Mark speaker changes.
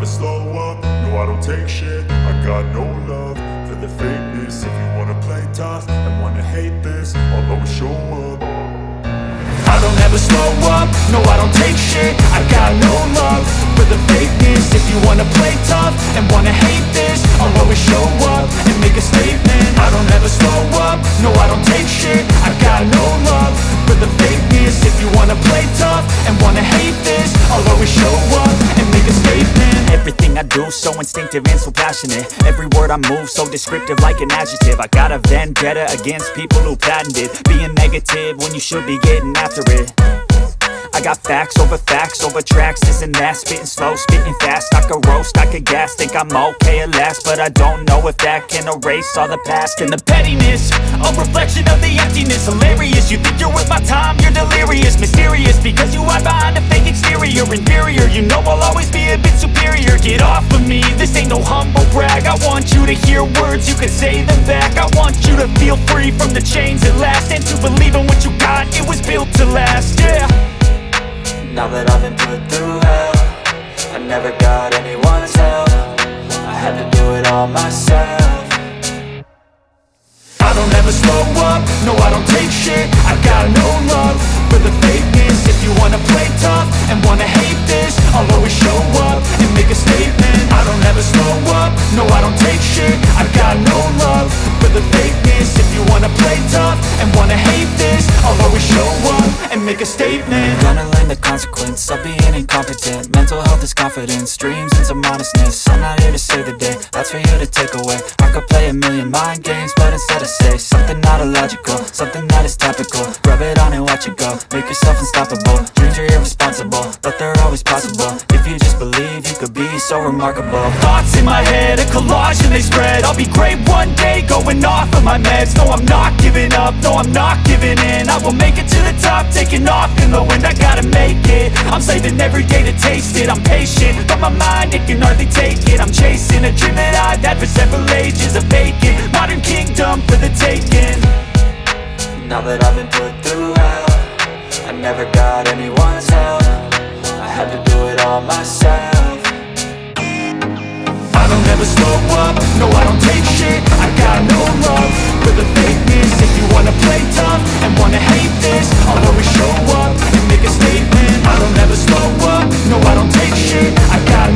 Speaker 1: slow up, no I don't take shit. I got no love for the fakeness. If you wanna play tough and wanna hate this, I'll always show up. I don't ever slow up, no I don't take shit. I got no love for the fakeness. If you wanna play tough and wanna hate this, I'll always show up and make a statement. I don't ever slow up, no I don't take shit. I got no love for the fakeness. If you wanna play tough and wanna hate this, I'll always show up and make a statement.
Speaker 2: Everything I do so instinctive and so passionate. Every word I move so descriptive like an adjective. I got a vendetta against people who patented being negative when you should be getting after it. I got facts over tracks, this and that. Spitting slow, spitting fast, I could roast, I could gas. Think I'm okay at last, but I don't know if that can erase all the past. And the pettiness, a reflection of the emptiness. Hilarious, you think you're worth my time, you're delirious. Mysterious, because you hide behind a fake exterior. Inferior, you know I'll always be a bit superior. Get off of me, this ain't no humble brag. I want you to hear words, you can say them back. I want you to feel free from the chains at last, and to believe in what you got, it was built to last, yeah.
Speaker 3: Now that I've been put through hell, I never got anyone's help. I had to do it all myself.
Speaker 1: I don't ever slow up, no I don't take shit. I got no love for the fakeness. If you wanna play tough and wanna hate this, I'll always show up and make a statement. I don't ever slow up, no I don't take shit. I got no love for the fakeness. If you wanna play tough and wanna hate this, I'll always show up and make a statement.
Speaker 3: Gonna learn the consequence of being incompetent. Mental health is confidence, dreams and some honestness. I'm not here to save the day, that's for you to take away. I could play a million mind games, but instead I say something not illogical, something that is topical. Rub it on and watch it go, make yourself unstoppable. Dreams are irresponsible, but they're always possible. If you just believe, you could be so remarkable.
Speaker 2: Thoughts in my head, a collage and they spread. I'll be great one day, going off of my meds. No, I'm not giving up, no, I'm not giving in. I will make it to the top, taking off in the wind. I gotta make it, I'm saving every day to taste it. I'm patient, but my mind, it can hardly take it. I'm chasing a dream that I've had for several ages. A vacant, modern kingdom for the taking.
Speaker 3: Now that I've been put through hell, I never got anyone's help. I had to do it all myself.
Speaker 1: I don't ever slow up, no I don't take shit. I got no love for the fakeness. If you wanna play tough and wanna hate this, I'll always show up and make a statement. I don't ever slow up, no I don't take shit. I got